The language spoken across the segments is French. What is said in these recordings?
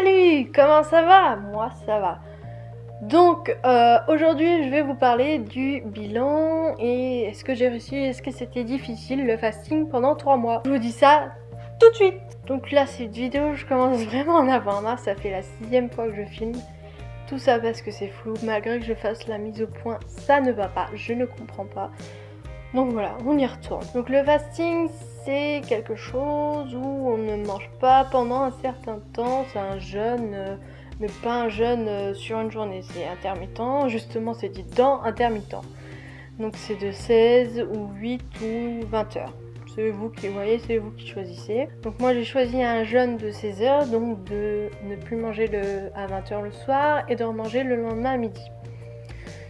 Salut, comment ça va? Moi ça va. Donc aujourd'hui je vais vous parler du bilan et est-ce que j'ai réussi, est-ce que c'était difficile le fasting pendant 3 mois. Je vous dis ça tout de suite. Donc là cette vidéo je commence vraiment en avant, hein. Ça fait la 6e fois que je filme. Tout ça parce que c'est flou, malgré que je fasse la mise au point, ça ne va pas, je ne comprends pas. Donc voilà, on y retourne. Donc le fasting, c'est quelque chose où on ne mange pas pendant un certain temps. C'est un jeûne, mais pas un jeûne sur une journée. C'est intermittent, justement c'est dit dans intermittent. Donc c'est de 16 ou 8 ou 20 heures. C'est vous qui voyez, c'est vous qui choisissez. Donc moi j'ai choisi un jeûne de 16 heures, donc de ne plus manger à 20 heures le soir et de remanger le lendemain à midi.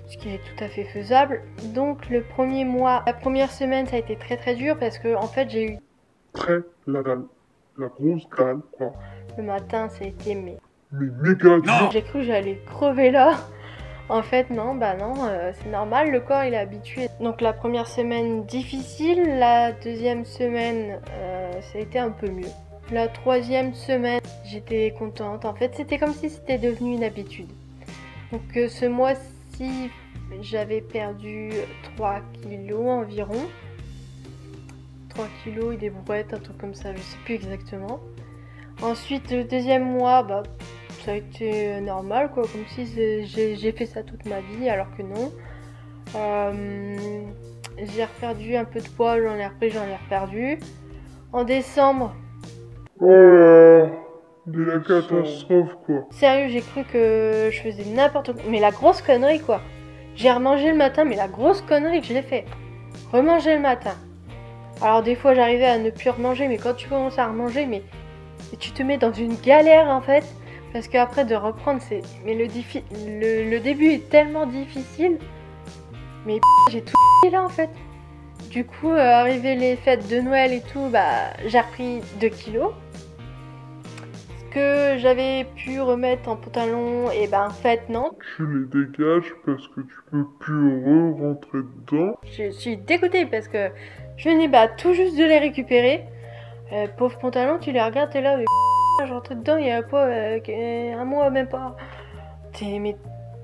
Ce qui est tout à fait faisable. Donc le premier mois, la première semaine ça a été très dur parce que en fait j'ai eu la grosse dalle quoi. Le matin ça a été mais méga dur. J'ai cru que j'allais crever là. En fait non, bah non, c'est normal, le corps il est habitué. Donc la première semaine difficile, la deuxième semaine ça a été un peu mieux. La troisième semaine j'étais contente, en fait c'était comme si c'était devenu une habitude. Donc ce mois-ci j'avais perdu 3 kilos environ. 3 kilos et des brouettes, un truc comme ça, je sais plus exactement. Ensuite, le deuxième mois, bah, ça a été normal, quoi, comme si j'ai fait ça toute ma vie, alors que non. J'ai reperdu un peu de poids, j'en ai repris, j'en ai reperdu. En décembre... Oh là, de la catastrophe, quoi. Sérieux, j'ai cru que je faisais n'importe quoi. Mais la grosse connerie, quoi. J'ai remangé le matin, mais la grosse connerie que je l'ai fait. Remanger le matin. Alors des fois j'arrivais à ne plus remanger, mais quand tu commences à remanger, mais tu te mets dans une galère en fait. Parce qu'après de reprendre, mais le début est tellement difficile. Mais j'ai tout là en fait. Du coup, arrivé les fêtes de Noël et tout, bah j'ai repris 2 kilos. Ce que j'avais pu remettre en pantalon, et ben en fait non. Tu les dégages parce que tu peux plus rentrer dedans. Je suis dégoûtée parce que je venais tout juste de les récupérer. Pauvre pantalon, tu les regardes, t'es là, mais je rentrais dedans il y a pas un mois, même pas. Mais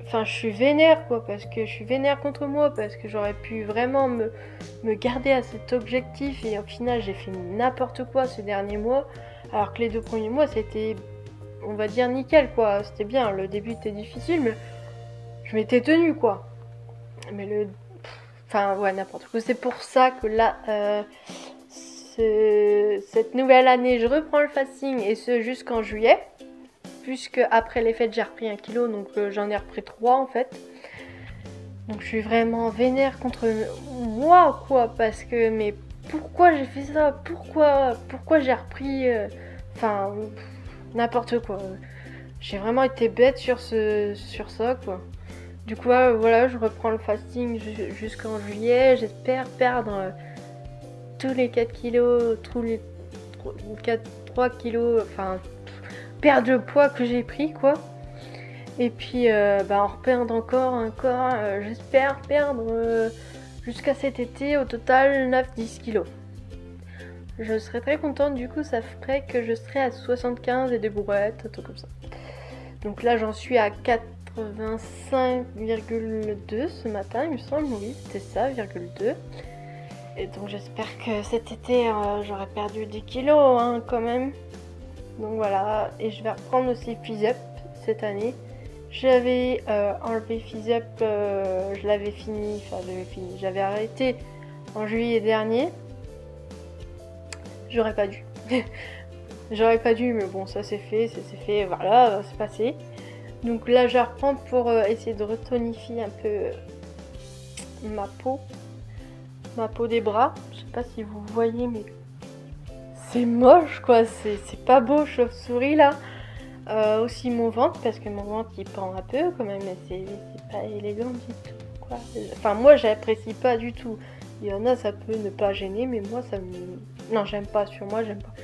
enfin, je suis vénère quoi, parce que je suis vénère contre moi, parce que j'aurais pu vraiment me garder à cet objectif et au final j'ai fait n'importe quoi ce dernier mois, alors que les 2 premiers mois c'était, on va dire, nickel quoi, c'était bien. Le début était difficile, mais je m'étais tenue quoi. Mais enfin ouais, n'importe quoi. C'est pour ça que là, cette nouvelle année, je reprends le fasting et ce jusqu'en juillet. Puisque après les fêtes, j'ai repris 1 kilo, donc j'en ai repris 3 en fait. Donc je suis vraiment vénère contre moi quoi, parce que mais pourquoi j'ai fait ça? Pourquoi j'ai repris enfin n'importe quoi. J'ai vraiment été bête sur ça quoi. Du coup voilà, je reprends le fasting jusqu'en juillet. J'espère perdre tous les 4 kilos, tous les 3 kilos, enfin perdre le poids que j'ai pris quoi. Et puis en reperdre encore, j'espère perdre jusqu'à cet été au total 9-10 kilos. Je serais très contente, du coup ça ferait que je serais à 75 et des brouettes, un truc comme ça. Donc là j'en suis à 85,2 ce matin il me semble, oui c'était ça, 2. Et donc j'espère que cet été j'aurai perdu 10 kilos hein, quand même. Donc voilà, et je vais reprendre aussi Phys-Up cette année. J'avais enlevé Phys-Up, je l'avais fini, j'avais arrêté en juillet dernier. J'aurais pas dû. J'aurais pas dû, mais bon, ça c'est fait, voilà, c'est passé. Donc là, je reprends pour essayer de retonifier un peu ma peau des bras. Je sais pas si vous voyez, mais c'est moche quoi, c'est pas beau, chauve-souris là. Aussi mon ventre, parce que mon ventre il pend un peu quand même, mais c'est pas élégant du tout quoi. Enfin moi j'apprécie pas du tout. Il y en a ça peut ne pas gêner, mais moi ça me... Non, j'aime pas sur moi, j'aime pas.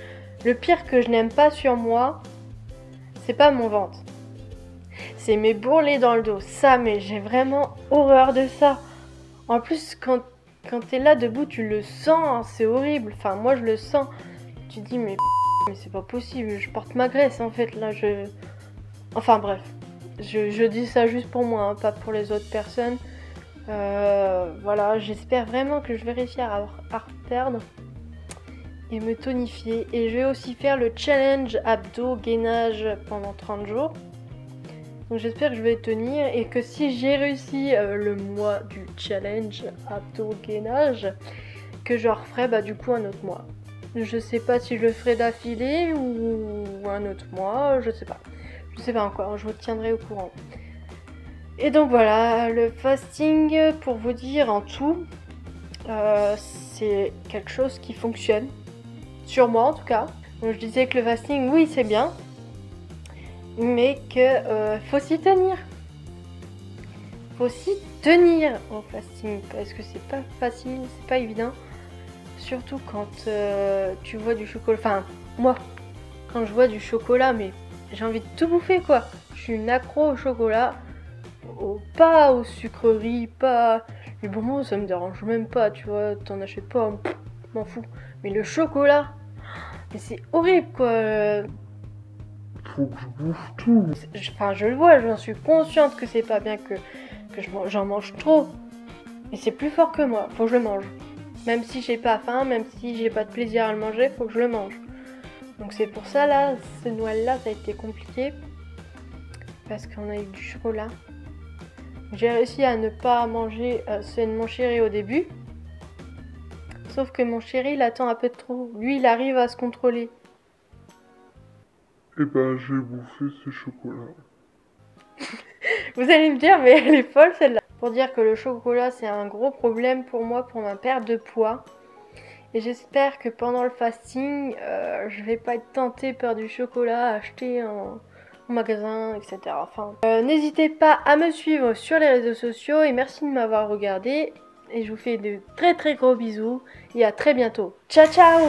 Le pire que je n'aime pas sur moi, c'est pas mon ventre. C'est mes bourrelets dans le dos. Ça, mais j'ai vraiment horreur de ça. En plus quand t'es là debout tu le sens, c'est horrible. Enfin moi je le sens. Tu dis mais c'est pas possible, je porte ma graisse en fait là, Enfin bref, je dis ça juste pour moi, hein, pas pour les autres personnes. Voilà, j'espère vraiment que je vais réussir à perdre et me tonifier. Et je vais aussi faire le challenge abdos gainage pendant 30 jours. Donc j'espère que je vais tenir et que si j'ai réussi le mois du challenge abdos gainage, que je referai bah, du coup un autre mois. Je sais pas si je le ferai d'affilée ou un autre mois, je sais pas. Je sais pas encore, je vous tiendrai au courant. Et donc voilà, le fasting, pour vous dire en tout, c'est quelque chose qui fonctionne. Sur moi en tout cas. Donc je disais que le fasting, oui c'est bien, mais que faut s'y tenir. Faut s'y tenir au fasting, parce que c'est pas facile, c'est pas évident. Surtout quand tu vois du chocolat. Enfin, moi, quand je vois du chocolat, mais j'ai envie de tout bouffer quoi. Je suis une accro au chocolat. Pas aux sucreries, pas... Les bonbons, ça me dérange même pas, tu vois, t'en achètes pas, m'en fous. Mais le chocolat, mais c'est horrible, quoi. Faut que je bouffe tout. Enfin, je le vois, j'en suis consciente que c'est pas bien que j'en mange trop. Mais c'est plus fort que moi, faut que je le mange. Même si j'ai pas faim, même si j'ai pas de plaisir à le manger, faut que je le mange. Donc c'est pour ça, là, ce Noël-là, ça a été compliqué. Parce qu'on a eu du chocolat. J'ai réussi à ne pas manger ceux de mon chéri au début. Sauf que mon chéri, il attend un peu trop. Lui, il arrive à se contrôler. Et ben, j'ai bouffé ces chocolats. Vous allez me dire, mais elle est folle celle-là. Pour dire que le chocolat, c'est un gros problème pour moi, pour ma perte de poids. Et j'espère que pendant le fasting, je vais pas être tentée par du chocolat à acheter en magasin, etc. Enfin, n'hésitez pas à me suivre sur les réseaux sociaux et merci de m'avoir regardé. Et je vous fais de très très gros bisous et à très bientôt. Ciao ciao!